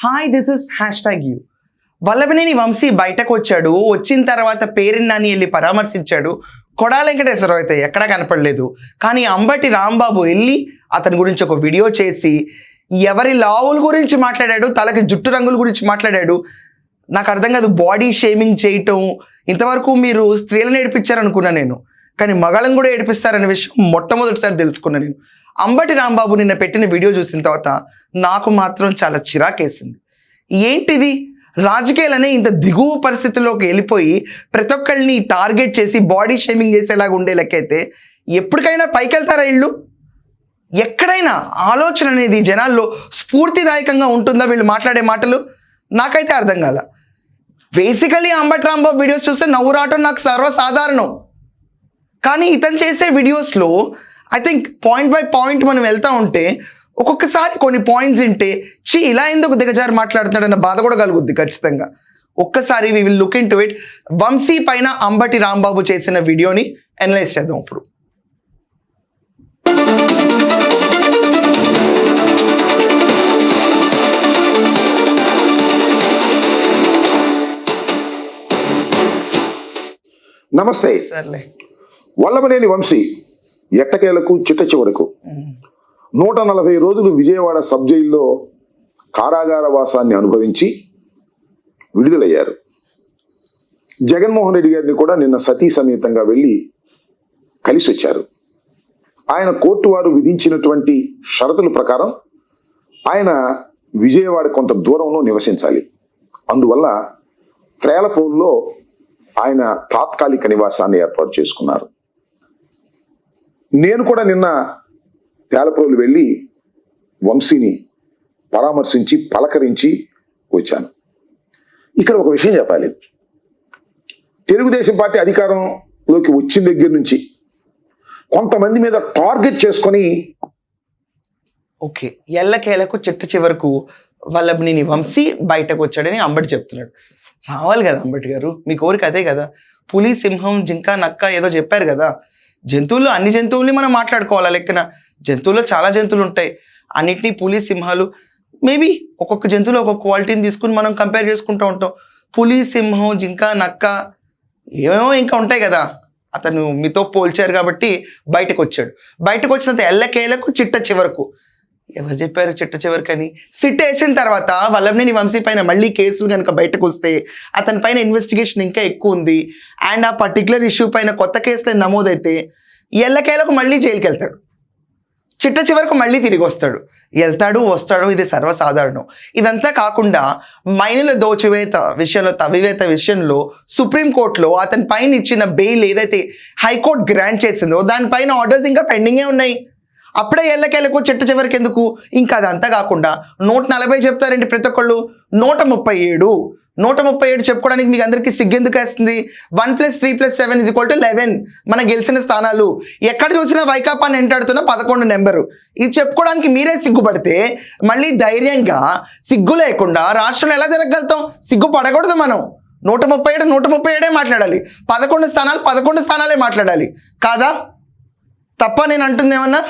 Hi this is #you. Vallabhaneni Vamsi బయటకు వచ్చాడు. వచ్చిన తర్వాత పేరెన్ నాని వెళ్ళి పరామర్శించాడు. కొడాలి వెంకటేశ్వరరావు అయితే ఎక్కడా కనపడలేదు. కానీ అంబటి రాంబాబు వెళ్ళి అతని గురించి ఒక వీడియో చేసి ఎవరి లావుల గురించి మాట్లాడాడు, తలకి జుట్టు రంగుల గురించి మాట్లాడాడు. నాకు అర్థం కాదు, బాడీ షేమింగ్ చేయటం. ఇంతవరకు మీరు స్త్రీలను ఏడిపించారనుకున్నా నేను, కానీ మగాళ్ళని కూడా ఏడిపిస్తారనే విషయం మొట్టమొదటిసారి తెలుసుకున్నా నేను. అంబటి రాంబాబు నిన్న పెట్టిన వీడియో చూసిన తర్వాత నాకు మాత్రం చాలా చిరాకేసింది. ఏంటిది, రాజకీయాలనే ఇంత దిగువ పరిస్థితుల్లోకి వెళ్ళిపోయి ప్రతి ఒక్కళ్ళని టార్గెట్ చేసి బాడీ షేమింగ్ చేసేలాగా ఉండే లెక్కైతే ఎప్పటికైనా పైకి వెళ్తారా వీళ్ళు? ఎక్కడైనా ఆలోచన అనేది జనాల్లో స్ఫూర్తిదాయకంగా ఉంటుందా వీళ్ళు మాట్లాడే మాటలు? నాకైతే అర్థం కాల. బేసికలీ అంబటి రాంబాబు వీడియోస్ చూస్తే నవ్వు రావటం నాకు సర్వసాధారణం. కానీ ఇతను చేసే వీడియోస్లో I think point by point మనం వెళ్తూ ఉంటే ఒక్కొక్కసారి కొన్ని పాయింట్స్ వింటే ఇలా ఎందుకు దిగజారి మాట్లాడుతున్నాడన్న బాధ కూడా కలుగుద్ది ఖచ్చితంగా. ఒక్కసారి we will look into it. Vamsi పైన అంబటి రాంబాబు చేసిన వీడియోని అనలైజ్ చేద్దాం ఇప్పుడు. నమస్తే. సర్లే. వల్లభనేని వంశీ ఎట్టకేలకు చిట్ట చివరకు 140 రోజులు విజయవాడ సబ్ జైల్లో కారాగార వాసాన్ని అనుభవించి విడుదలయ్యారు. జగన్మోహన్ రెడ్డి గారిని కూడా నిన్న సతీ సమేతంగా వెళ్ళి కలిసి వచ్చారు. ఆయన కోర్టు వారు విధించినటువంటి షరతుల ప్రకారం ఆయన విజయవాడ కొంత దూరంలో నివసించాలి. అందువల్ల త్రేలపూర్లో ఆయన తాత్కాలిక నివాసాన్ని ఏర్పాటు చేసుకున్నారు. నేను కూడా నిన్న తేలప్రోలు వెళ్ళి వంశీని పరామర్శించి పలకరించి వచ్చాను. ఇక్కడ ఒక విషయం చెప్పాలి. తెలుగుదేశం పార్టీ అధికారంలోకి వచ్చిన దగ్గర నుంచి కొంతమంది మీద టార్గెట్ చేసుకొని ఓకే, ఎల్లకేలకు చిట్ట చివరకు వల్లభనేని వంశీ బయటకు వచ్చాడని అంబటి చెప్తున్నాడు. రావాలి కదా అంబటి గారు, మీ కోరిక అదే కదా. పులి, సింహం, జింక, నక్క ఏదో చెప్పారు కదా. జంతువులు, అన్ని జంతువుల్ని మనం మాట్లాడుకోవాలి. లెక్కన జంతువుల్లో చాలా జంతువులు ఉంటాయి. అన్నిటినీ పులి, సింహాలు, మేబీ ఒక్కొక్క జంతువులు ఒక్కొక్క క్వాలిటీని తీసుకుని మనం కంపేర్ చేసుకుంటూ ఉంటాం. పులి, సింహం, జింక, నక్క ఏమేమో ఇంకా ఉంటాయి కదా. అతను మీతో పోల్చారు కాబట్టి బయటకు వచ్చాడు. బయటకు వచ్చినంత ఎల్లకేలకు చిట్ట చివరకు ఎవరు చెప్పారు చిట్ట చివరికని? సిట్ వేసిన తర్వాత వల్లభనేని వంశీ పైన మళ్ళీ కేసులు కనుక బయటకు వస్తే అతని పైన ఇన్వెస్టిగేషన్ ఇంకా ఎక్కువ ఉంది. అండ్ ఆ పర్టికులర్ ఇష్యూ పైన కొత్త కేసులు నమోదైతే ఎల్లకేలకు మళ్ళీ జైలుకి వెళ్తాడు. చిట్ట చివరకు మళ్ళీ తిరిగి వస్తాడు. వెళ్తాడు, వస్తాడు, ఇది సర్వసాధారణం. ఇదంతా కాకుండా మైనుల దోచివేత విషయంలో, తవివేత విషయంలో సుప్రీంకోర్టులో అతని పైన ఇచ్చిన బెయిల్ ఏదైతే హైకోర్టు గ్రాంట్ చేసిందో దానిపైన ఆర్డర్స్ ఇంకా పెండింగే ఉన్నాయి. అప్పుడే ఎల్లకేలకు చిట్ట చివరికి ఎందుకు? ఇంకా అదంతా కాకుండా 140 చెప్తారండి ప్రతి ఒక్కళ్ళు. 137 చెప్పుకోవడానికి మీకు అందరికీ సిగ్గెందుకు వేస్తుంది? 1 + 3 + 7 = 11 మన గెలిచిన స్థానాలు. ఎక్కడ చూసినా వైకాపాని ఎంటాడుతున్న 11 నెంబరు. ఇది చెప్పుకోవడానికి మీరే సిగ్గుపడితే మళ్ళీ ధైర్యంగా సిగ్గు లేకుండా రాష్ట్రంలో ఎలా తిరగలుగుతాం? సిగ్గు పడకూడదు మనం. 137 మాట్లాడాలి. 11 స్థానాలే మాట్లాడాలి కాదా? తప్ప నేను అంటుంది ఏమన్నా?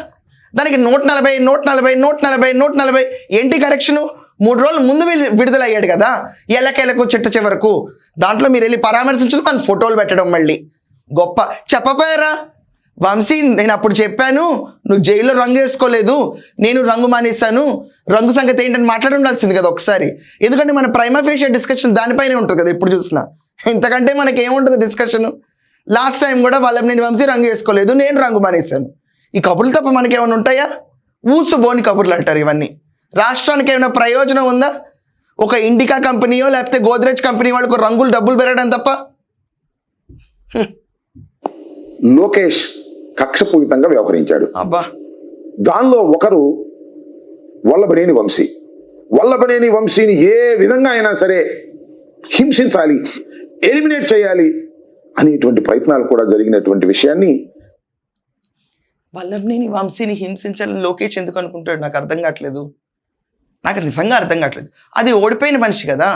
దానికి 140 ఏంటి కరెక్షను? 3 రోజుల ముందు విడుదలయ్యాడు కదా ఎల్లకేలకు చిట్ట చివరకు. దాంట్లో మీరు వెళ్ళి పరామర్శించడం, తను ఫోటోలు పెట్టడం మళ్ళీ గొప్ప. చెప్పపోయారా వంశీ? నేను అప్పుడు చెప్పాను, నువ్వు జైల్లో రంగు వేసుకోలేదు, నేను రంగు మానేశాను, రంగు సంగతి ఏంటని మాట్లాడి ఉండాల్సింది కదా ఒకసారి. ఎందుకంటే మన ప్రైమా ఫేషియల్ డిస్కషన్ దానిపైనే ఉంటుంది కదా ఇప్పుడు చూసినా. ఇంతకంటే మనకి ఏముంటుంది డిస్కషన్? లాస్ట్ టైం కూడా వల్లభనేని వంశీ రంగు వేసుకోలేదు, నేను రంగు మానేశాను. ఈ కబుర్లు తప్ప మనకి ఏమైనా ఉంటాయా? ఊసుబోని కబుర్లు అంటారు ఇవన్నీ. రాష్ట్రానికి ఏమైనా ప్రయోజనం ఉందా? ఒక ఇండికా కంపెనీయో లేకపోతే గోద్రేజ్ కంపెనీ వాళ్ళకు రంగులు డబ్బులు పెరగడం తప్ప. లోకేష్ కక్షపూరితంగా వ్యవహరించాడు. అబ్బా, దానిలో ఒకరు వల్లభనేని వంశీ. వల్లభనేని వంశీని ఏ విధంగా అయినా సరే హింసించాలి, ఎలిమినేట్ చేయాలి అనేటువంటి ప్రయత్నాలు కూడా జరిగినటువంటి విషయాన్ని. వల్లభనేని వంశీని హింసించాలని లోకేష్ ఎందుకు అనుకుంటాడు? నాకు అర్థం కావట్లేదు. నాకు నిజంగా అర్థం కావట్లేదు. అది ఓడిపోయిన మనిషి కదా.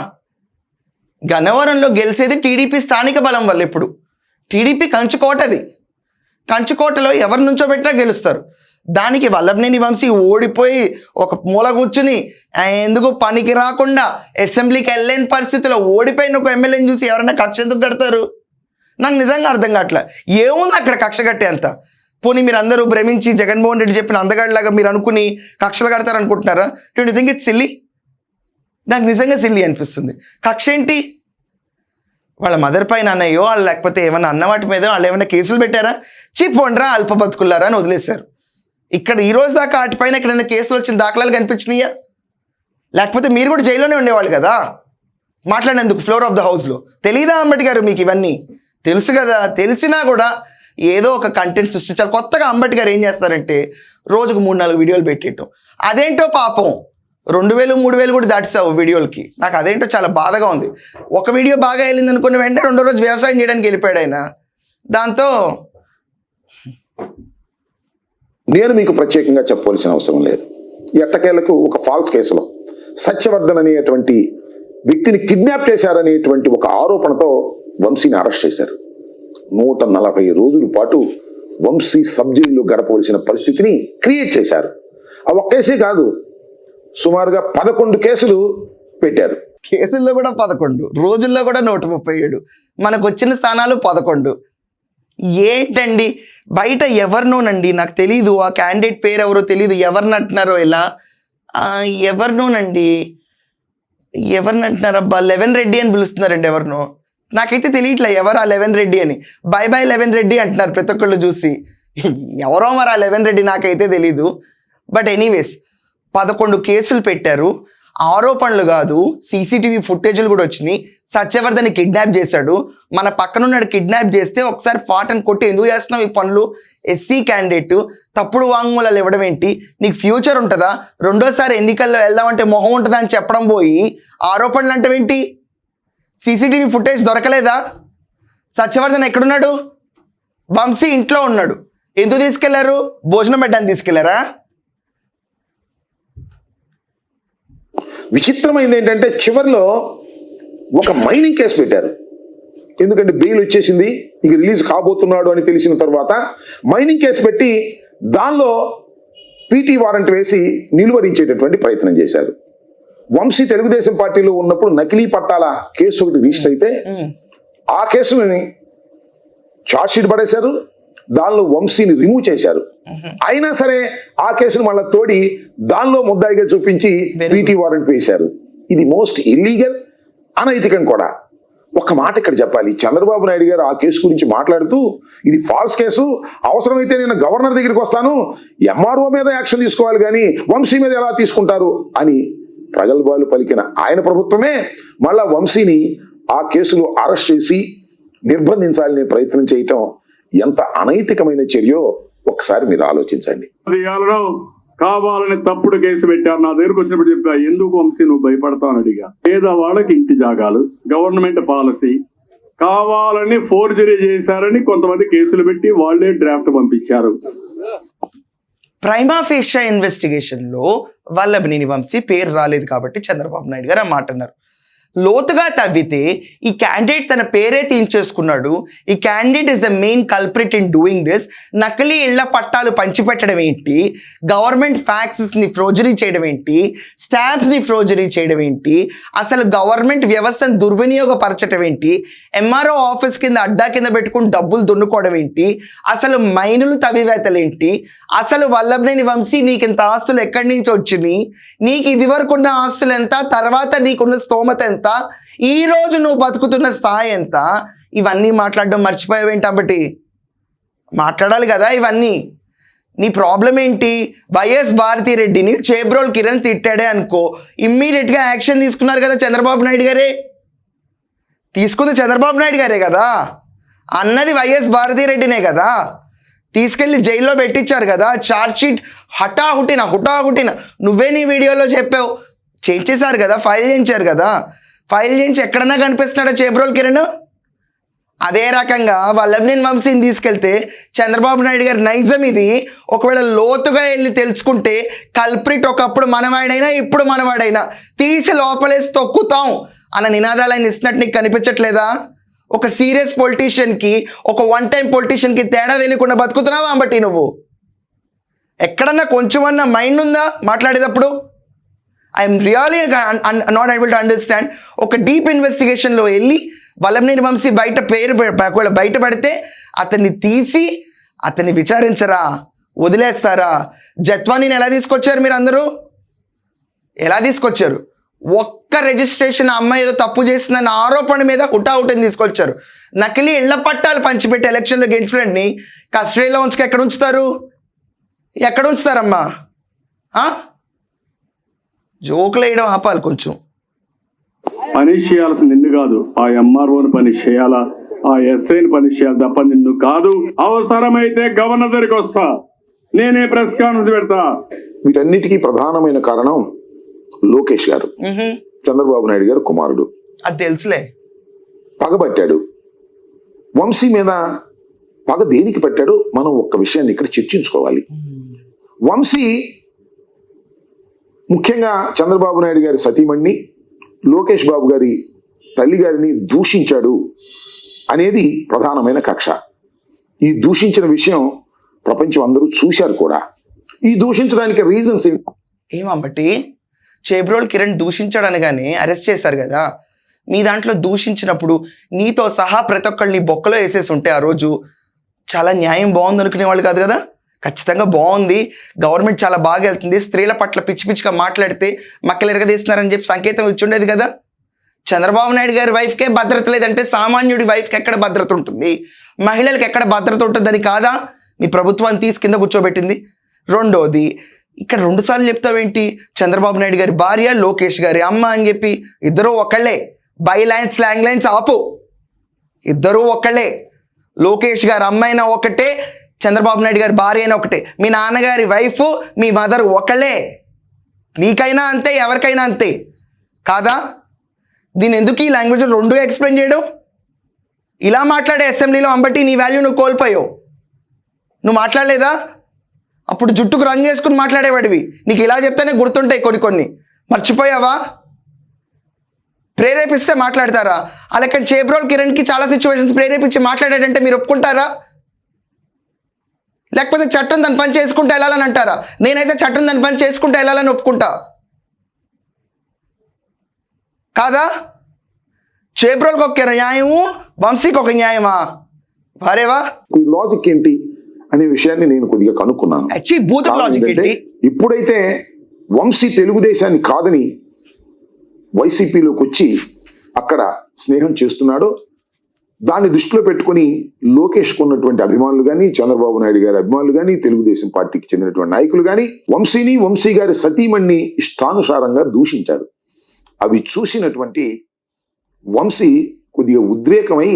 గన్నవరంలో గెలిచేది టీడీపీ స్థానిక బలం వల్ల. ఇప్పుడు టీడీపీ కంచుకోటది. కంచుకోటలో ఎవరి నుంచో పెట్టినా గెలుస్తారు. దానికి వల్లభనేని వంశీ ఓడిపోయి ఒక మూల కూర్చుని ఎందుకు పనికి రాకుండా అసెంబ్లీకి వెళ్ళలేని పరిస్థితిలో ఓడిపోయిన ఒక ఎమ్మెల్యేని చూసి ఎవరైనా కక్ష ఎందుకు కడతారు? నాకు నిజంగా అర్థం కావట్లే. ఏముంది అక్కడ కక్ష కట్టే అంత? పోనీ మీరు అందరూ భ్రమించి జగన్మోహన్ రెడ్డి చెప్పిన అందగాడిలాగా మీరు అనుకుని కక్షలు కడతారు అనుకుంటున్నారా? Do you think it's silly? నాకు నిజంగా సిల్లీ అనిపిస్తుంది. కక్ష ఏంటి? వాళ్ళ మదర్ పైన అన్నయ్యో వాళ్ళు లేకపోతే ఏమన్నా అన్న వాటి మీద వాళ్ళు ఏమైనా కేసులు పెట్టారా? పోండ్రా అల్ప బతుకుల్లారా అని వదిలేశారు. ఇక్కడ ఈ రోజు దాకా వాటిపైన ఎక్కడైనా కేసులు వచ్చిన దాఖలాలు కనిపించినాయా? లేకపోతే మీరు కూడా జైల్లోనే ఉండేవాళ్ళు కదా మాట్లాడినందుకు ఫ్లోర్ ఆఫ్ ద హౌస్లో. తెలీదా అంబటి గారు మీకు ఇవన్నీ? తెలుసు కదా. తెలిసినా కూడా ఏదో ఒక కంటెంట్ సృష్టించాలి. కొత్తగా అంబటి గారు ఏం చేస్తారంటే రోజుకు 3-4 వీడియోలు పెట్టేయటం. అదేంటో పాపం 2000-3000 కూడా దాటిస్తావు వీడియోలకి. నాకు అదేంటో చాలా బాధగా ఉంది. ఒక వీడియో బాగా వెళ్ళింది అనుకున్న వెంటనే రెండో రోజు వ్యవసాయం చేయడానికి వెళ్ళిపోయాడు ఆయన. దాంతో నేను మీకు ప్రత్యేకంగా చెప్పవలసిన అవసరం లేదు. ఎట్టకేలకు ఒక ఫాల్స్ కేసులో సత్యవర్ధన్ అనేటువంటి వ్యక్తిని కిడ్నాప్ చేశారనేటువంటి ఒక ఆరోపణతో వంశీని అరెస్ట్ చేశారు. 140 రోజుల పాటు వంశీ సబ్ జైల్లో గడపవలసిన పరిస్థితిని క్రియేట్ చేశారు. ఆ ఒక్క కేసే కాదు, సుమారుగా 11 కేసులు పెట్టారు. కేసుల్లో కూడా 11, రోజుల్లో కూడా 137, మనకు వచ్చిన స్థానాలు 11. ఏంటండి బయట ఎవరినోనండి, నాకు తెలీదు ఆ క్యాండిడేట్ పేరు ఎవరో తెలీదు, ఎవరిని అంటున్నారో ఇలా ఎవరినోనండి, ఎవరిని అంటున్నారబ్బా, 11 రెడ్డి అని పిలుస్తున్నారండి ఎవరినో. నాకైతే తెలియట్లే ఎవరు ఆ 11 రెడ్డి అని. బై 11 రెడ్డి అంటున్నారు ప్రతి ఒక్కళ్ళు చూసి. ఎవరో మరి ఆ 11 రెడ్డి నాకైతే తెలీదు. బట్ ఎనీవేస్ 11 కేసులు పెట్టారు. ఆరోపణలు కాదు, సీసీటీవీ ఫుటేజ్లు కూడా వచ్చినాయి. సత్యవర్ధన్ని కిడ్నాప్ చేశాడు. మన పక్కనున్నాడు కిడ్నాప్ చేస్తే ఒకసారి ఫాటన్ కొట్టి ఎందుకు చేస్తున్నావు ఈ పనులు? ఎస్సీ క్యాండిడేట్ తప్పుడు వాంగ్మూలాలు ఇవ్వడం ఏంటి? నీకు ఫ్యూచర్ ఉంటుందా? రెండోసారి ఎన్నికల్లో వెళ్దామంటే మొహం ఉంటుందా అని చెప్పడం పోయి ఆరోపణలు అంటే ఏంటి? సీసీటీవీ ఫుటేజ్ దొరకలేదా? సత్యవర్ధన్ ఎక్కడున్నాడు? వంశీ ఇంట్లో ఉన్నాడు. ఎందుకు తీసుకెళ్లారు? భోజనం పెట్టడానికి తీసుకెళ్లారా? విచిత్రమైంది ఏంటంటే చివరిలో ఒక మైనింగ్ కేసు పెట్టారు. ఎందుకంటే బెయిల్ వచ్చేసింది, ఇక రిలీజ్ కాబోతున్నాడు అని తెలిసిన తర్వాత మైనింగ్ కేసు పెట్టి దానిలో పీటీ వారెంట్ వేసి నిలువరించేటటువంటి ప్రయత్నం చేశారు. వంశీ తెలుగుదేశం పార్టీలో ఉన్నప్పుడు నకిలీ పట్టాల కేసు ఒకటి రిజిస్టర్ అయితే ఆ కేసుని ఛార్జ్షీట్ పడేశారు, దానిలో వంశీని రిమూవ్ చేశారు. అయినా సరే ఆ కేసును మళ్ళీ తోడి దానిలో ముద్దాయిగా చూపించి పీటీ వారెంట్ వేశారు. ఇది మోస్ట్ ఇల్లీగల్, అనైతికం కూడా. ఒక మాట ఇక్కడ చెప్పాలి, చంద్రబాబు నాయుడు గారు ఆ కేసు గురించి మాట్లాడుతూ ఇది ఫాల్స్ కేసు, అవసరమైతే నేను గవర్నర్ దగ్గరికి వస్తాను, ఎంఆర్ఓ మీద యాక్షన్ తీసుకోవాలి కానీ వంశీ మీద ఎలా తీసుకుంటారు అని ప్రగల్భాలు పలికిన ఆయన ప్రభుత్వమే మళ్ళా వంశీని ఆ కేసులో అరెస్ట్ చేసి నిర్బంధించాలనే ప్రయత్నం చేయటం ఎంత అనైతికమైన చర్యో ఒకసారి మీరు ఆలోచించండి. కావాలని తప్పుడు కేసు పెట్టారు. నా దగ్గరకు వచ్చినప్పుడు చెప్పా, ఎందుకు వంశీ నువ్వు భయపడతావు అని అడిగా. పేదవాళ్ళకి ఇంటి జాగాలు, గవర్నమెంట్ పాలసీ, కావాలని ఫోర్జరీ చేశారని కొంతమంది కేసులు పెట్టి వాళ్లే డ్రాఫ్ట్ పంపించారు. ప్రైమా ఫేషియా ఇన్వెస్టిగేషన్లో వల్లభనేని వంశీ పేరు రాలేదు కాబట్టి చంద్రబాబు నాయుడు గారు ఆ మాట అన్నారు. లోతుగా తవ్వితే ఈ క్యాండిడేట్ తన పేరే తీయించేసుకున్నాడు. ఈ candidate is the main culprit in doing this. నకిలీ ఇళ్ల పట్టాలు పంచిపెట్టడం ఏంటి, గవర్నమెంట్ ఫ్యాక్సెస్ని ఫ్రోజరీ చేయడం ఏంటి, స్టాంప్స్ని ఫ్రోజరీ చేయడం ఏంటి, అసలు గవర్నమెంట్ వ్యవస్థను దుర్వినియోగపరచడం ఏంటి, ఎంఆర్ఓ ఆఫీస్ కింద అడ్డా కింద పెట్టుకుని డబ్బులు దున్నుకోవడం ఏంటి, అసలు మైనులు తవ్వివేతలు ఏంటి, అసలు వల్లభనేని వంశీ నీకు ఇంత ఆస్తులు ఎక్కడి నుంచి వచ్చినాయి, నీకు ఇది వరకు ఉన్న ఆస్తులు ఎంత, తర్వాత నీకున్న స్తోమత ఎంత, ఈ రోజు నువ్వు బతుకుతున్న స్థాయి ఎంత, ఇవన్నీ మాట్లాడడం మర్చిపోయావేంటి? కాబట్టి మాట్లాడాలి కదా ఇవన్నీ. నీ ప్రాబ్లం ఏంటి? వైఎస్ భారతిరెడ్డిని చేబ్రోల్ కిరణ్ తిట్టాడే అనుకో, ఇమ్మీడియట్గా యాక్షన్ తీసుకున్నారు కదా చంద్రబాబు నాయుడు గారే. తీసుకుంది చంద్రబాబు నాయుడు గారే కదా, అన్నది వైఎస్ భారతిరెడ్డినే కదా, తీసుకెళ్ళి జైల్లో పెట్టించారు కదా. ఛార్జ్షీట్ హుటాహుటిన నువ్వే నీ వీడియోలో చెప్పావు, చేయించేశారు కదా, ఫైల్ చేయించారు కదా. ఫైల్ చేయించి ఎక్కడన్నా కనిపిస్తున్నాడా చేబ్రోల్ కిరణ్? అదే రకంగా వల్లభనేని వంశీని తీసుకెళ్తే చంద్రబాబు నాయుడు గారి నైజం ఇది. ఒకవేళ లోతుగా వెళ్ళి తెలుసుకుంటే కల్ప్రిట్ ఒకప్పుడు మనవాడైనా ఇప్పుడు మనవాడైనా తీసి లోపలేసి తొక్కుతాం అన్న నినాదాలు ఆయన ఇస్తున్నట్టు నీకు కనిపించట్లేదా? ఒక సీరియస్ పొలిటీషియన్కి, ఒక వన్ టైం పొలిటీషియన్కి తేడా తెలియకుండా బతుకుతున్నావా అంబటి నువ్వు? ఎక్కడన్నా కొంచెమన్నా మైండ్ ఉందా మాట్లాడేటప్పుడు? I'm really not able to understand. ఒక డీప్ ఇన్వెస్టిగేషన్లో వెళ్ళి వల్లభనేని వంశీ ఒకవేళ బయటపడితే అతన్ని తీసి అతన్ని విచారించరా, వదిలేస్తారా? జత్వానీని ఎలా తీసుకొచ్చారు మీరు అందరూ? ఎలా తీసుకొచ్చారు? ఒక్క రిజిస్ట్రేషన్ అమ్మాయి ఏదో తప్పు చేసిందన్న ఆరోపణ మీద హుటాహుటిని తీసుకొచ్చారు. నకిలీ ఇళ్ల పట్టాలు పంచిపెట్టి ఎలక్షన్లో గెలిచినండి కస్టడీలో ఉంచుకు ఎక్కడ ఉంచుతారు? ఎక్కడ ఉంచుతారమ్మా? జోకులు వేయడం ఆపాలి కొంచెం. పని చేయాల్సిన నిన్ను కాదు, ఆ ఎంఆర్ఓని పని చేయాలా, ఆ ఎస్ఐని పని చేయాలి తప్ప నిన్ను కాదు. అవసరమైతే గవర్నర్ దగ్గరికి వస్తా, నేనే ప్రెస్ కాన్ఫరెన్స్ పెడతా. వీటన్నిటికీ ప్రధానమైన కారణం లోకేష్ గారు, చంద్రబాబు నాయుడు గారు కుమారుడు. అది తెలుసులే. పగబట్టాడు వంశీ మీద. పగ దేనికి పట్టాడో మనం ఒక్క విషయాన్ని ఇక్కడ చర్చించుకోవాలి. వంశీ ముఖ్యంగా చంద్రబాబు నాయుడు గారి సతీమణ్ణి, లోకేష్ బాబు గారి తల్లి గారిని దూషించాడు అనేది ప్రధానమైన కక్ష. ఈ దూషించిన విషయం ప్రపంచం అందరూ చూశారు కూడా. ఈ దూషించడానికి రీజన్స్ ఏమంబట్టి చేబ్రోల్ కిరణ్ దూషించాడు అనగానే అరెస్ట్ చేశారు కదా. మీ దాంట్లో దూషించినప్పుడు నీతో సహా ప్రతి ఒక్కళ్ళని బొక్కలో వేసేసి ఉంటే ఆ రోజు చాలా న్యాయం బాగుంది అనుకునేవాళ్ళు కాదు కదా. ఖచ్చితంగా బాగుంది, గవర్నమెంట్ చాలా బాగా వెళ్తుంది, స్త్రీల పట్ల పిచ్చి పిచ్చిగా మాట్లాడితే మక్కలు ఎరగదీస్తున్నారని చెప్పి సంకేతం ఇచ్చి ఉండేది కదా. చంద్రబాబు నాయుడు గారి వైఫ్కే భద్రత లేదంటే సామాన్యుడి వైఫ్కి ఎక్కడ భద్రత ఉంటుంది? మహిళలకు ఎక్కడ భద్రత ఉంటుందని కాదా నీ ప్రభుత్వాన్ని తీసి కింద కూర్చోబెట్టింది? రెండోది, ఇక్కడ 2 సార్లు చెప్తావేంటి? చంద్రబాబు నాయుడు గారి భార్య, లోకేష్ గారి అమ్మ అని చెప్పి ఇద్దరూ ఒకళ్ళే. బై లైన్స్ స్లాంగ్ లైన్స్ ఆపు. ఇద్దరూ ఒకళ్ళే. లోకేష్ గారి అమ్మ అయినా ఒకటే, చంద్రబాబు నాయుడు గారి భార్య అయినా ఒకటే. మీ నాన్నగారి వైఫ్, మీ మదర్ ఒకళ్ళే. నీకైనా అంతే, ఎవరికైనా అంతే కాదా? దీని ఎందుకు ఈ లాంగ్వేజ్ 2 ఎక్స్ప్లెయిన్ చేయడం? ఇలా మాట్లాడే అసెంబ్లీలో అంబట్టి నీ వాల్యూ నువ్వు కోల్పోయావు. నువ్వు మాట్లాడలేదా? అప్పుడు జుట్టుకు రంగు వేసుకుని మాట్లాడేవాడివి. నీకు ఇలా చెప్తేనే గుర్తుంటాయి కొన్ని. మర్చిపోయావా? ప్రేరేపిస్తే మాట్లాడతారా? అలాగే చేబ్రోల్ కిరణ్కి చాలా సిచ్యువేషన్స్ ప్రేరేపించి మాట్లాడాడంటే మీరు ఒప్పుకుంటారా? లేకపోతే చట్టం దాని పని చేసుకుంటూ వెళ్ళాలని అంటారా? నేనైతే చట్టం దాని పని చేసుకుంటూ వెళ్ళాలని ఒప్పుకుంటా. కాదా? చేబ్రోల్కి ఒక న్యాయము, వంశీకి ఒక న్యాయమా? వారేవా? ఈ లాజిక్ ఏంటి అనే విషయాన్ని నేను కొద్దిగా కనుక్కున్నాను. ఇప్పుడైతే వంశీ తెలుగుదేశాన్ని కాదని వైసీపీలోకి వచ్చి అక్కడ స్నేహం చేస్తున్నాడో దాన్ని దృష్టిలో పెట్టుకుని లోకేష్కు ఉన్నటువంటి అభిమానులు కానీ, చంద్రబాబు నాయుడు గారి అభిమానులు కానీ, తెలుగుదేశం పార్టీకి చెందినటువంటి నాయకులు కానీ వంశీని, వంశీ గారి సతీమణ్ణి ఇష్టానుసారంగా దూషించారు. అవి చూసినటువంటి వంశీ కొద్దిగా ఉద్రేకమై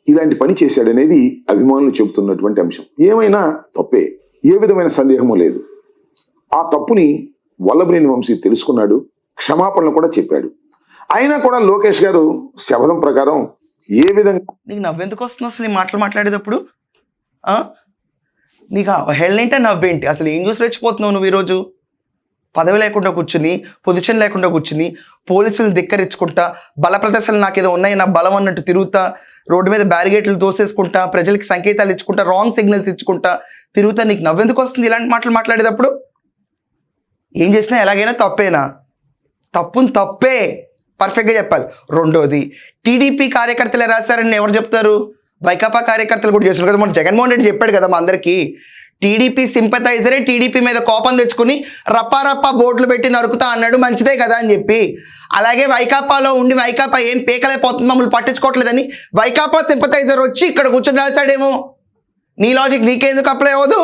ఇలాంటి పని చేశాడనేది అభిమానులు చెబుతున్నటువంటి అంశం. ఏమైనా తప్పే, ఏ విధమైన సందేహము లేదు. ఆ తప్పుని వల్లభనేని వంశీ తెలుసుకున్నాడు, క్షమాపణలు కూడా చెప్పాడు. అయినా కూడా లోకేష్ గారు శపథం ప్రకారం ఏ విధంగా... నీకు నవ్వెందుకు వస్తుంది అసలు ఈ మాటలు మాట్లాడేటప్పుడు? నీకు హెళ్ళేంటే నవ్వేంటి? అసలు ఏం చూసి రెచ్చిపోతున్నావు నువ్వు ఈరోజు? పదవి లేకుండా కూర్చుని, పొజిషన్ లేకుండా కూర్చుని, పోలీసులను ధిక్కరించుకుంటా, బల ప్రదర్శనలు నాకేదో ఉన్నాయి, నా బలం అన్నట్టు తిరుగుతా, రోడ్డు మీద బ్యారిగేట్లు తోసేసుకుంటా, ప్రజలకి సంకేతాలు ఇచ్చుకుంటా, రాంగ్ సిగ్నల్స్ ఇచ్చుకుంటా తిరుగుతా. నీకు నవ్వెందుకు వస్తుంది ఇలాంటి మాటలు మాట్లాడేటప్పుడు? ఏం చేసినా ఎలాగైనా తప్పేనా? తప్పుని తప్పే, పర్ఫెక్ట్గా చెప్పాలి. రెండోది, టీడీపీ కార్యకర్తలే రాశారని ఎవరు చెప్తారు? వైకాపా కార్యకర్తలు కూడా చేస్తారు కదా. మన జగన్మోహన్ రెడ్డి చెప్పాడు కదా మా అందరికీ, టీడీపీ సింపథైజరే టీడీపీ మీద కోపం తెచ్చుకుని రప్పా బోర్డులు పెట్టి నరుకుతా అన్నాడు, మంచిదే కదా అని చెప్పి. అలాగే వైకాపాలో ఉండి వైకాపా ఏం పేకలైపోతుంది, మమ్మల్ని పట్టించుకోవట్లేదని వైకాపా సింపథైజర్ వచ్చి ఇక్కడ కూర్చొని రాశాడేమో. నీ లాజిక్ నీకెందుకు అప్లై అవ్వదు?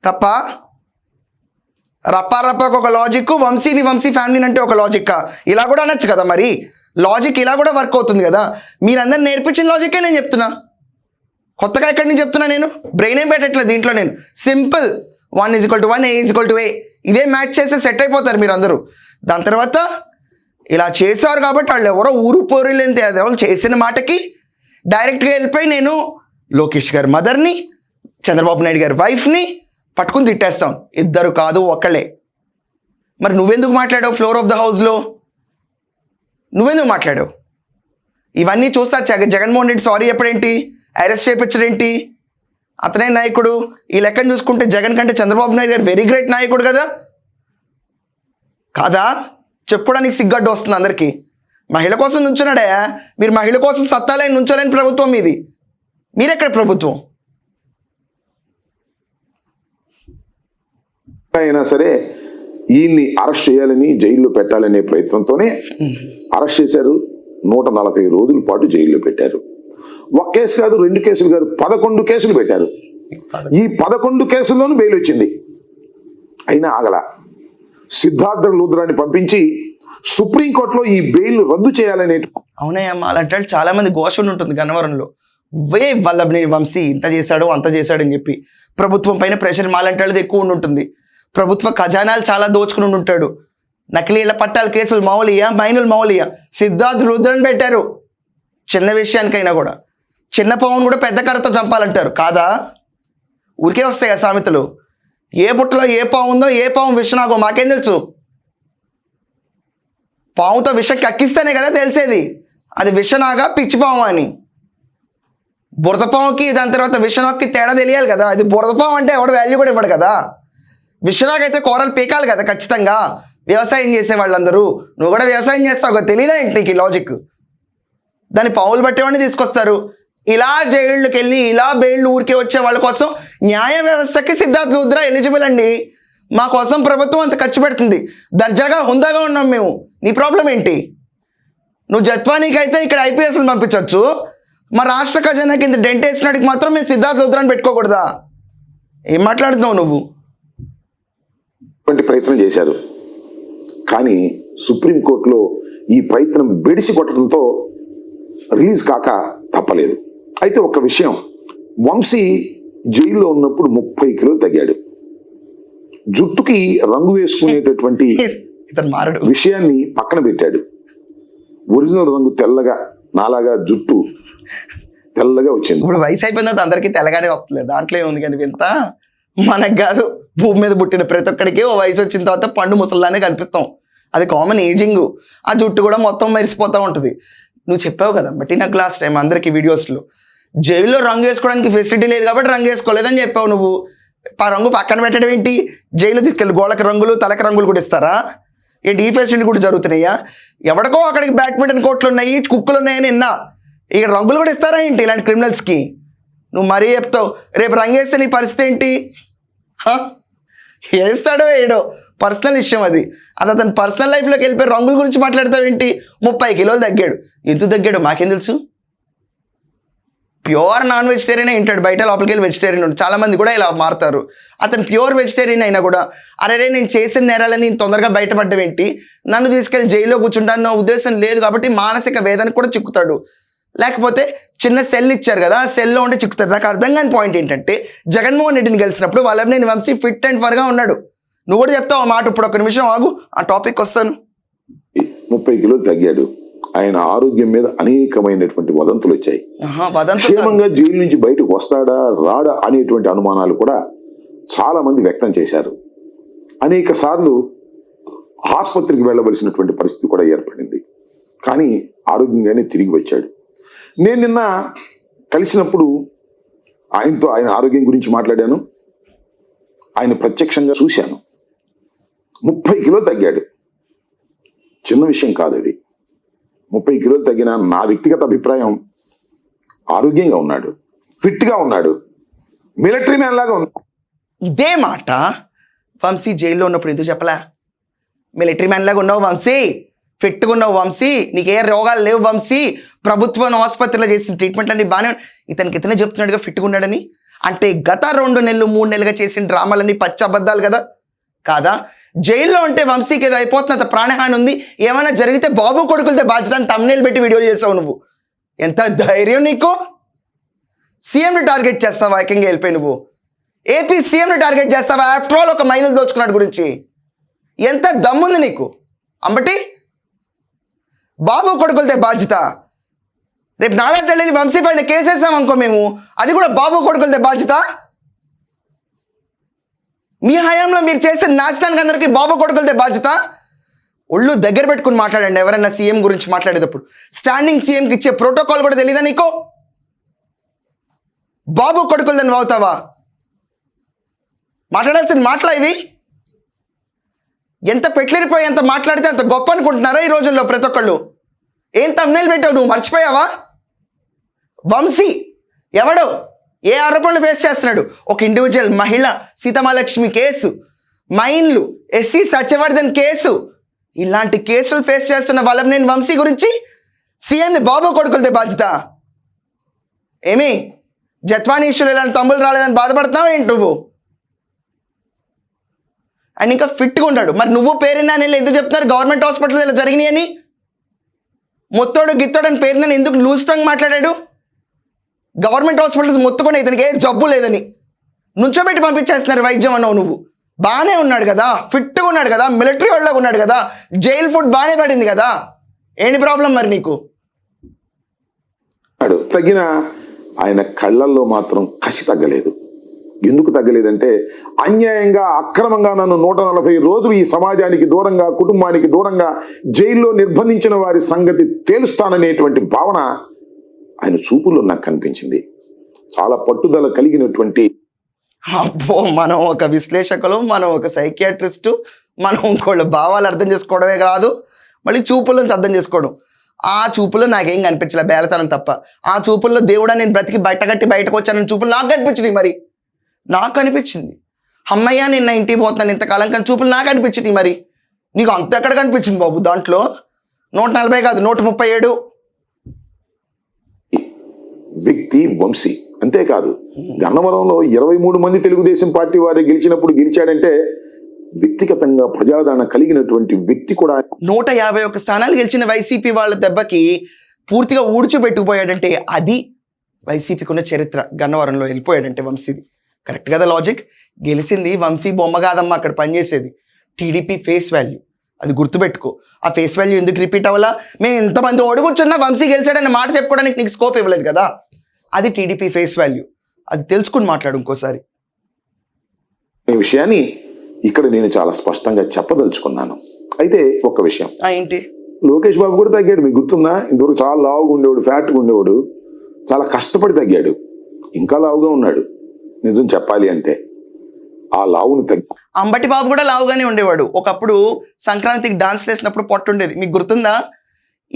తప్ప రప్పాకు ఒక లాజిక్, వంశీ ఫ్యామిలీని అంటే ఒక లాజిక్కా? ఇలా కూడా అనొచ్చు కదా. మరి లాజిక్ ఇలా కూడా వర్క్ అవుతుంది కదా. మీరందరూ నేర్పించిన లాజిక్కే నేను చెప్తున్నా, కొత్తగా ఎక్కడి నుంచి చెప్తున్నా. నేను బ్రెయిన్ ఏం పెట్టట్లేదు దీంట్లో. నేను సింపుల్ 1 = 1, A = A, ఇదే మ్యాచ్ చేస్తే సెట్ అయిపోతారు మీరు అందరూ. దాని తర్వాత ఇలా చేశారు కాబట్టి వాళ్ళు ఎవరో ఊరు పోరులేంతే, అది ఎవరు చేసిన మాటకి డైరెక్ట్గా వెళ్ళిపోయి నేను లోకేష్ గారి మదర్ని, చంద్రబాబు నాయుడు గారి వైఫ్ని పట్టుకుని తిట్టేస్తాం. ఇద్దరు కాదు, ఒకళ్ళే. మరి నువ్వెందుకు మాట్లాడావు ఫ్లోర్ ఆఫ్ ద హౌస్లో? నువ్వెందుకు మాట్లాడావు? ఇవన్నీ చూస్తా జగన్మోహన్ రెడ్డి సారీ చెప్పడేంటి, అరెస్ట్ చేయించడేంటి? అతనే నాయకుడు. ఈ లెక్కను చూసుకుంటే జగన్ కంటే చంద్రబాబు నాయుడు గారు వెరీ గ్రేట్ నాయకుడు కదా కాదా? చెప్పుకోవడానికి సిగ్గడ్డు వస్తుంది అందరికీ. మహిళ కోసం నుంచున్నాడే. మీరు మహిళ కోసం సత్తాలేని నుంచోలేని ప్రభుత్వం మీది. మీరెక్కడ ప్రభుత్వం? అయినా సరే ఈయన్ని అరెస్ట్ చేయాలని, జైల్లో పెట్టాలనే ప్రయత్నంతోనే అరెస్ట్ చేశారు. 140 రోజుల పాటు జైల్లో పెట్టారు. ఒక కేసు కాదు, 2 కేసులు కాదు, 11 కేసులు పెట్టారు. ఈ 11 కేసుల్లోనూ బెయిల్ వచ్చింది. అయినా ఆగల. సిద్ధార్థ లూథరాన్ని పంపించి సుప్రీంకోర్టులో ఈ బెయిల్ రద్దు చేయాలనే. అవునయ్యమ్మ, అలాంటి వాళ్ళు చాలా మంది ఘోషణ ఉంటుంది గన్నవరంలో. వల్లభనేని వంశీ ఇంత చేశాడు అంత చేశాడని చెప్పి ప్రభుత్వం పైన ప్రెషర్ మాలాంటి వాళ్ళది ఎక్కువ ఉంటుంది. ప్రభుత్వ ఖజానాలు చాలా దోచుకుని ఉంటాడు. నకిలీల పట్టాల కేసులు మౌలియా, మైనులు మౌలియా. సిద్ధార్థ్ రుద్రని పెట్టారు. చిన్న విషయానికైనా కూడా చిన్న పావును కూడా పెద్ద కర్రతో చంపాలంటారు కాదా? ఊరికే వస్తాయి ఆ సామెతలు. ఏ బుట్టలో ఏ పావు ఉందో, ఏ పావు విషనాగో మాకేం తెలుసు? పావుతో విషం కక్కిస్తేనే కదా తెలిసేది అది విషనాగా పిచ్చి పాము అని. బురద పావుకి దాని తర్వాత విషనాకి తేడా తెలియాలి కదా. అది బురద పాము అంటే ఎవడు వాల్యూ కూడా ఇవ్వడు కదా. విషనాకైతే కూరలు పీకాలి కదా ఖచ్చితంగా. వ్యవసాయం చేసే వాళ్ళందరూ, నువ్వు కూడా వ్యవసాయం చేస్తావు కదా, తెలియదా ఏంటి నీకు ఈ లాజిక్? దాన్ని పావులు బట్టేవాడిని తీసుకొస్తారు. ఇలా జైళ్ళకి వెళ్ళి ఇలా బెయిళ్ళు ఊరికే వచ్చే వాళ్ళ కోసం న్యాయ వ్యవస్థకి సిద్ధార్థ్ లూథ్రా ఎలిజిబుల్ అండి. మా కోసం ప్రభుత్వం అంత ఖర్చు పెడుతుంది. దర్జాగా హుందాగా ఉన్నాం మేము. నీ ప్రాబ్లం ఏంటి? నువ్వు జత్వానీకి అయితే ఇక్కడ ఐపీఎస్లు పంపించవచ్చు. మా రాష్ట్ర ఖజానా కింద డెంట్ వేసినట్టుకి మాత్రం మేము సిద్ధార్థ్ లూథ్రాని పెట్టుకోకూడదా? ఏం మాట్లాడుతున్నావు నువ్వు? ప్రయత్నం చేశారు. కానీ సుప్రీంకోర్టులో ఈ ప్రయత్నం బెడిసి కొట్టడంతో రిలీజ్ కాక తప్పలేదు. అయితే ఒక్క విషయం, వంశీ జైల్లో ఉన్నప్పుడు 30 కిలోలు తగ్గాడు. జుట్టుకి రంగు వేసుకునేటటువంటి విషయాన్ని పక్కన పెట్టాడు. ఒరిజినల్ రంగు తెల్లగా, నాలాగా జుట్టు తెల్లగా వచ్చింది. ఇప్పుడు వయసు అయిపోయిన తర్వాత అందరికీ తెల్లగానే వస్తలేదు. దాంట్లో ఏముంది కానీ వింత? మనకు కాదు, భూమి మీద పుట్టిన ప్రతి ఒక్కడికి ఓ వయసు వచ్చిన తర్వాత పండు ముసల్లానే కనిపిస్తాం. అది కామన్ ఏజింగ్. ఆ జుట్టు కూడా మొత్తం మెరిసిపోతూ ఉంటుంది. నువ్వు చెప్పావు కదా బట్ నాకు లాస్ట్ టైం అందరికీ వీడియోస్లో, జైల్లో రంగు వేసుకోవడానికి ఫెసిలిటీ లేదు కాబట్టి రంగు వేసుకోలేదని చెప్పావు నువ్వు. ఆ రంగు పక్కన పెట్టడం ఏంటి? జైలు తీసుకెళ్ళి గోళ్ళకి రంగులు, తలకి రంగులు కూడా ఇస్తారా? ఏంటి ఈ ఫెసిలిటీ కూడా జరుగుతున్నాయా? ఎవడికో అక్కడికి బ్యాడ్మింటన్ కోర్టులు ఉన్నాయి, కుక్కలు ఉన్నాయని విన్నా. ఇక్కడ రంగులు కూడా ఇస్తారా ఏంటి ఇలాంటి క్రిమినల్స్కి? నువ్వు మరీ చెప్తావు. రేపు రంగు వేస్తే నీ పరిస్థితి ఏంటి? వేస్తాడో వేయడో పర్సనల్ విషయం అది. అతని పర్సనల్ లైఫ్లోకి వెళ్ళిపోయి రంగుల గురించి మాట్లాడతావు ఏంటి? 30 కిలోలు తగ్గాడు. ఎందుకు తగ్గాడు మాకేం తెలుసు? ప్యూర్ నాన్ వెజిటేరియన్ ఉంటాడు. బయట లోపలికి వెళ్ళి వెజిటేరియన్ ఉంటాడు. చాలామంది కూడా ఇలా మారుతారు. అతను ప్యూర్ వెజిటేరియన్ అయినా కూడా అరే నేను చేసిన నేరాలని నేను తొందరగా బయటపడ్డం ఏంటి, నన్ను తీసుకెళ్ళి జైల్లో కూర్చుంటాను ఉద్దేశం లేదు కాబట్టి మానసిక వేదనకు కూడా చిక్కుతాడు. లేకపోతే చిన్న సెల్ ఇచ్చారు కదా, ఆ సెల్లో ఉంటే చిక్కుతాడు. నాకు అర్థం కాని పాయింట్ ఏంటంటే, జగన్మోహన్ రెడ్డిని గెలిచినప్పుడు వల్లభనేని వంశీ ఫిట్ అండ్ ఫర్గా ఉన్నాడు. నువ్వు కూడా చెప్తావు ఆ మాట. ఇప్పుడు ఒక నిమిషం ఆగు, ఆ టాపిక్ వస్తాను. 30 కిలోలు తగ్గాడు. ఆయన ఆరోగ్యం మీద అనేకమైనటువంటి వదంతులు వచ్చాయి. క్షేమంగా జైలు నుంచి బయటకు వస్తాడా రాడా అనేటువంటి అనుమానాలు కూడా చాలా మంది వ్యక్తం చేశారు. అనేక సార్లు ఆసుపత్రికి వెళ్ళవలసినటువంటి పరిస్థితి కూడా ఏర్పడింది. కానీ ఆరోగ్యంగానే తిరిగి వచ్చాడు. నేను నిన్న కలిసినప్పుడు ఆయనతో ఆయన ఆరోగ్యం గురించి మాట్లాడాను. ఆయన ప్రత్యక్షంగా చూశాను. 30 కిలోలు తగ్గాడు. చిన్న విషయం కాదు అది. 30 కిలోలు తగ్గిన నా వ్యక్తిగత అభిప్రాయం, ఆరోగ్యంగా ఉన్నాడు, ఫిట్గా ఉన్నాడు, మిలిటరీ మ్యాన్ లాగా ఉన్నాడు. ఇదే మాట వంశీ జైల్లో ఉన్నప్పుడు ఎందుకు చెప్పలా? మిలిటరీ మ్యాన్ లాగా ఉన్నావు వంశీ, ఫిట్గా ఉన్నావు వంశీ, నీకే రోగాలు లేవు వంశీ, ప్రభుత్వం ఆసుపత్రిలో చేసిన ట్రీట్మెంట్ అన్ని బాగానే. ఇతనే చెప్తున్నాడుగా ఫిట్గా ఉన్నాడని. అంటే గత 2 నెలలు 3 నెలలుగా చేసిన డ్రామాలన్నీ పచ్చి అబద్ధాలు కదా కాదా? జైల్లో ఉంటే వంశీకి ఏదో అయిపోతున్న ప్రాణహాని ఉంది, ఏమైనా జరిగితే బాబు కొడుకులతో బాధ్యత అని తమ్నేల్ పెట్టి వీడియోలు చేసావు నువ్వు. ఎంత ధైర్యం నీకు? సీఎంని టార్గెట్ చేస్తావా? ఏకంగా వెళ్ళిపోయి నువ్వు ఏపీ సీఎంని టార్గెట్ చేస్తావా? ఆఫ్టర్ ఆల్ ఒక మైనల్ దోచుకున్నాడు గురించి ఎంత దమ్ముంది నీకు? అంబటి బాబు కొడుకులతో బాధ్యత. రేపు నాలాంటి వంశీ పైన కేసేసాం అనుకో మేము, అది కూడా బాబు కొడుకులతో బాధ్యత. మీ హయాంలో మీరు చేసిన నాశనానికి అందరికీ బాబు కొడుకులతో బాధ్యత. ఒళ్ళు దగ్గర పెట్టుకుని మాట్లాడండి ఎవరైనా సీఎం గురించి మాట్లాడేటప్పుడు. స్టాండింగ్ సీఎంకి ఇచ్చే ప్రోటోకాల్ కూడా తెలీదా నీకు? బాబు కొడుకులు దాన్ని అవుతావా? మాట్లాడాల్సిన మాటలా ఇవి? ఎంత పెట్లేరిపోయి ఎంత మాట్లాడితే అంత గొప్ప అనుకుంటున్నారా ఈ రోజుల్లో ప్రతి ఒక్కళ్ళు? ఏం తమ్నేలు పెట్టావు నువ్వు, మర్చిపోయావా? వంశీ ఎవడో ఏ ఆరోపణలు ఫేస్ చేస్తున్నాడు? ఒక ఇండివిజువల్ మహిళ సీతమాలక్ష్మి కేసు, మైన్లు, ఎస్సీ సత్యవర్ధన్ కేసు, ఇలాంటి కేసులు ఫేస్ చేస్తున్న వల్లభనేని వంశీ గురించి సీఎంది బాబు కొడుకులదే బాధ్యత. ఏమి జత్వానీ ఇష్యూలు ఇలాంటి తమ్ముళ్ళు రాలేదని బాధపడుతున్నావు ఏంటి నువ్వు? అండ్ ఇంకా ఫిట్గా ఉంటాడు. మరి నువ్వు పేరున్నా నేను ఎందుకు చెప్తున్నారు గవర్నమెంట్ హాస్పిటల్ ఇలా జరిగినాయి అని? మొత్తోడు గిత్తోడు అని పేరున్నా ఎందుకు లూజ్ స్ట్రాంగ్ మాట్లాడాడు? గవర్నమెంట్ హాస్పిటల్స్ మొత్తుకొని ఇతనికి ఏ జబ్బు లేదని నుంచోబెట్టి పంపించేస్తున్నారు వైద్యం అన్నావు నువ్వు. బాగానే ఉన్నాడు కదా, ఫిట్గా ఉన్నాడు కదా, మిలిటరీ వాళ్ళగా ఉన్నాడు కదా, జైల్ ఫుడ్ బాగానే పడింది కదా, ఏంటి ప్రాబ్లం మరి నీకు? తగిన ఆయన కళ్ళల్లో మాత్రం కసి తగ్గలేదు. ఎందుకు తగ్గలేదంటే అన్యాయంగా అక్రమంగా నన్ను 140 రోజులు ఈ సమాజానికి దూరంగా కుటుంబానికి దూరంగా జైల్లో నిర్బంధించిన వారి సంగతి తేలుస్తాననేటువంటి భావన ఆయన చూపుల్లో నాకు కనిపించింది. చాలా పట్టుదల కలిగినటువంటి, అబ్బో, మనం ఒక విశ్లేషకులు, మనం ఒక సైకియాట్రిస్టు, మనం ఇంకోళ్ళ భావాలు అర్థం చేసుకోవడమే కాదు మళ్ళీ చూపులను అర్థం చేసుకోవడం. ఆ చూపుల్లో నాకేం కనిపించలే, బేలతనం తప్ప. ఆ చూపుల్లో దేవుడా నేను బ్రతికి బయటగట్టి బయటకు వచ్చానని చూపులు నాకు కనిపించినాయి. మరి నాకు అనిపించింది అమ్మయ్య నిన్న ఇంటికి పోతున్నాను ఇంతకాలం, కానీ చూపులు నాకు అనిపించినాయి. మరి నీకు అంత ఎక్కడ కనిపించింది బాబు? దాంట్లో 140 కాదు 137 వ్యక్తి వంశీ. అంతేకాదు గన్నవరంలో 23 మంది తెలుగుదేశం పార్టీ వారు గెలిచినప్పుడు గెలిచాడంటే వ్యక్తిగతంగా ప్రజాదరణ కలిగినటువంటి వ్యక్తి కూడా. 151 స్థానాలు గెలిచిన వైసీపీ వాళ్ళ దెబ్బకి పూర్తిగా ఊడ్చిపెట్టుకుపోయాడంటే అది వైసీపీకి ఉన్న చరిత్ర. గన్నవరంలో వెళ్ళిపోయాడంటే వంశీది. కరెక్ట్ కదా లాజిక్? గెలిచింది వంశీ బొమ్మ కాదమ్మా అక్కడ పనిచేసేది, టీడీపీ ఫేస్ వాల్యూ. అది గుర్తుపెట్టుకో. ఆ ఫేస్ వాల్యూ ఎందుకు రిపీట్ అవ్వాలా? మేము ఎంతమంది ఒడుగుచున్నా వంశీ గెలిచాడన్న మాట చెప్పుకోవడానికి నీకు స్కోప్ ఇవ్వలేదు కదా. అది టీడీపీ ఫేస్ వాల్యూ. అది తెలుసుకుని మాట్లాడు ఇంకోసారి. ఈ విషయాన్ని ఇక్కడ నేను చాలా స్పష్టంగా చెప్పదలుచుకున్నాను. అయితే ఒక్క విషయం, ఏంటి? లోకేష్ బాబు కూడా తగ్గాడు. మీకు గుర్తుందా? ఇంతవరకు చాలా లావుగా ఉండేవాడు, ఫ్యాట్గా ఉండేవాడు, చాలా కష్టపడి తగ్గాడు. ఇంకా లావుగా ఉన్నాడు. నిజం చెప్పాలి అంటే ఆ లావును అంబటి బాబు కూడా లావుగానే ఉండేవాడు. ఒకప్పుడు సంక్రాంతికి డాన్స్ వేసినప్పుడు పొట్టు ఉండేది, మీకు గుర్తుందా?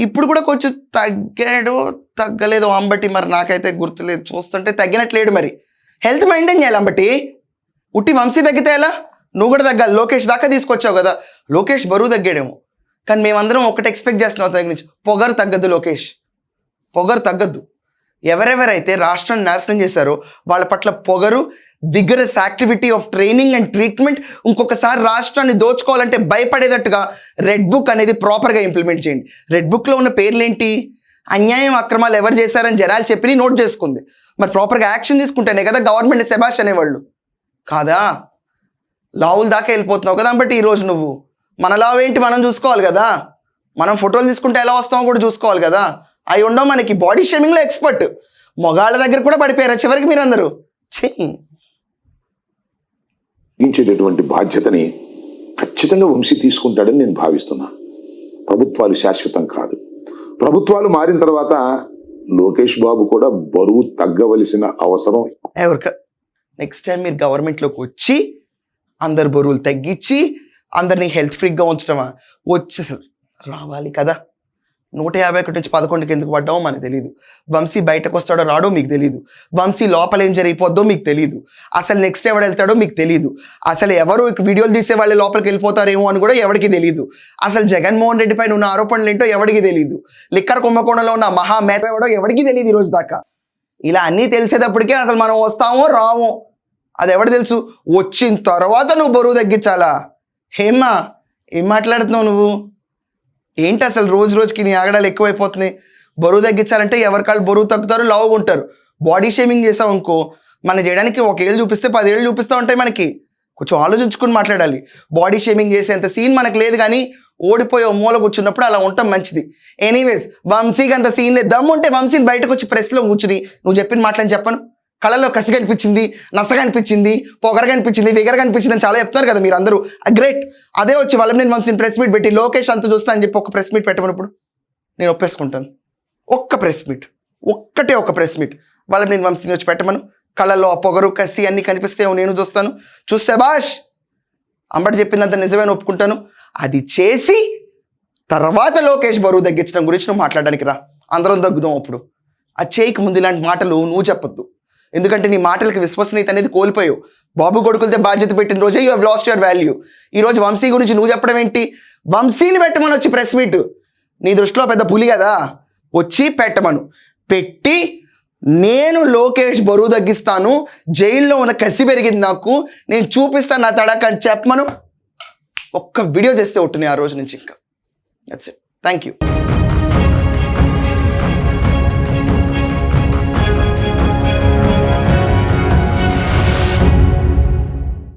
ఇప్పుడు కూడా కొంచెం తగ్గాడు, తగ్గలేదు అంబటి, మరి నాకైతే గుర్తులేదు. చూస్తుంటే తగ్గినట్లేడు. మరి హెల్త్ మెయింటైన్ చేయాలి అంబటి. ఉట్టి వంశీ తగ్గితే ఎలా? నువ్వు కూడా తగ్గాలి. లోకేష్ దాకా తీసుకొచ్చావు కదా, లోకేష్ బరువు తగ్గాడేమో, కానీ మేమందరం ఒకటి ఎక్స్పెక్ట్ చేస్తున్నాం దగ్గర నుంచి, పొగరు తగ్గద్దు లోకేష్, పొగరు తగ్గద్దు. ఎవరెవరైతే రాష్ట్రాన్ని నాశనం చేశారో వాళ్ళ పట్ల పొగరు, vigorous activity of training and treatment, ఇంకొకసారి రాష్ట్రాన్ని దోచుకోవాలంటే భయపడేటట్టుగా రెడ్ బుక్ అనేది ప్రాపర్గా ఇంప్లిమెంట్ చేయండి. రెడ్ బుక్లో ఉన్న పేర్లేంటి? అన్యాయం అక్రమాలు ఎవరు చేశారని జనాలు చెప్పి నోట్ చేసుకుంది. మరి ప్రాపర్గా యాక్షన్ తీసుకుంటేనే కదా గవర్నమెంట్ శబాష్ అనేవాళ్ళు. కాదా? లావుల దాకా వెళ్ళిపోతున్నావు కదా. బట్ ఈరోజు నువ్వు మన లావు ఏంటి మనం చూసుకోవాలి కదా. మనం ఫోటోలు తీసుకుంటే ఎలా వస్తామో కూడా చూసుకోవాలి కదా. అవి ఉండవు మనకి. Body షేమింగ్లో expert. మొగాళ్ళ దగ్గర కూడా పడిపోయారు చివరికి మీరందరూ. ఇచ్చేటటువంటి బాధ్యతని ఖచ్చితంగా వంశీ తీసుకుంటాడని నేను భావిస్తున్నా. ప్రభుత్వాలు శాశ్వతం కాదు. ప్రభుత్వాలు మారిన తర్వాత లోకేష్ బాబు కూడా బరువు తగ్గవలసిన అవసరం. ఎవరిక నెక్స్ట్ టైం మీరు గవర్నమెంట్లోకి వచ్చి అందరు బరువులు తగ్గించి అందరినీ హెల్త్ ఫ్రీగా ఉంచడమా? వచ్చి రావాలి కదా. 151 నుంచి 11కి ఎందుకు పడ్డామో మనకు తెలియదు. వంశీ బయటకు వస్తాడో రాడో మీకు తెలియదు. వంశీ లోపల ఏం జరిగిపోద్దో మీకు తెలియదు. అసలు నెక్స్ట్ ఎవడు వెళ్తాడో మీకు తెలియదు. అసలు ఎవరు వీడియోలు తీసే వాళ్ళు లోపలికి వెళ్ళిపోతారేమో అని కూడా ఎవరికి తెలియదు. అసలు జగన్మోహన్ రెడ్డి పైన ఉన్న ఆరోపణలు ఏంటో ఎవరికి తెలియదు. లిక్కర్ కుంభకోణంలో ఉన్న మహా మేత ఎవడో ఎవరికి తెలియదు ఈ రోజు దాకా. ఇలా అన్నీ తెలిసేటప్పటికే అసలు మనం వస్తామో రామో అది ఎవడు తెలుసు. వచ్చిన తర్వాత నువ్వు బరువు తగ్గించాలా? ఏమ్మా ఏం మాట్లాడుతున్నావు నువ్వు? ఏంటి అసలు రోజు రోజుకి నీ ఆగడాలు ఎక్కువైపోతున్నాయి. బరువు తగ్గించాలంటే ఎవరికాళ్ళు బరువు తగ్గుతారు, లావుగా ఉంటారు. బాడీ షేమింగ్ చేసావు అనుకో, మనం చేయడానికి 1 ఏళ్ళు చూపిస్తే 10 ఏళ్ళు చూపిస్తూ ఉంటాయి. మనకి కొంచెం ఆలోచించుకుని మాట్లాడాలి. బాడీ షేమింగ్ చేసేంత సీన్ మనకు లేదు, కానీ ఓడిపోయే మూల కూర్చున్నప్పుడు అలా ఉండటం మంచిది. ఎనీవేస్, వంశీకి అంత సీన్ లేదు. దమ్ము ఉంటే వంశీని బయటకు వచ్చి ప్రెస్లో కూర్చుని నువ్వు చెప్పిన మాటలని చెప్పను. కళల్లో కసి కనిపించింది, నస కనిపించింది, పొగర కనిపించింది, విగర కనిపించింది అని చాలా చెప్తున్నారు కదా మీరు అందరూ. గ్రేట్. అదే వచ్చి వల్లభనేని వంశీని ప్రెస్ మీట్ పెట్టి లోకేష్ అంత చూస్తా అని చెప్పి ఒక ప్రెస్ మీట్ పెట్టమన్నప్పుడు నేను ఒప్పేసుకుంటాను. ఒక్క ప్రెస్ మీట్, ఒక్కటే ఒక ప్రెస్ మీట్ వల్లభనేని వంశీని వచ్చి పెట్టమను, కళ్ళల్లో ఆ పొగరు కసి అన్ని కనిపిస్తేమో నేను చూస్తే బాష్ అంబటి చెప్పిందంత నిజమేని ఒప్పుకుంటాను. అది చేసి తర్వాత లోకేష్ బరువు తగ్గించడం గురించి నువ్వు మాట్లాడడానికి రా, అందరం తగ్గుదాం. అప్పుడు ఆ చేయికి ముందు ఇలాంటి మాటలు నువ్వు చెప్పొద్దు, ఎందుకంటే నీ మాటలకి విశ్వసనీయత అనేది కోల్పోయావు. బాబు కొడుకులతో బాధ్యత పెట్టిన రోజే you have lost your value. ఈరోజు వంశీ గురించి నువ్వు చెప్పడం ఏంటి? వంశీని పెట్టమని వచ్చి ప్రెస్ మీట్, నీ దృష్టిలో పెద్ద పులి కదా, వచ్చి పెట్టమను. పెట్టి నేను లోకేష్ బరువు తగ్గిస్తాను, జైల్లో ఉన్న కసి పెరిగింది నాకు, నేను చూపిస్తాను నా తడక అని చెప్పమను. ఒక్క వీడియో చేస్తే ఒట్టుని ఆ రోజు నుంచి ఇంకా. That's it. Thank you.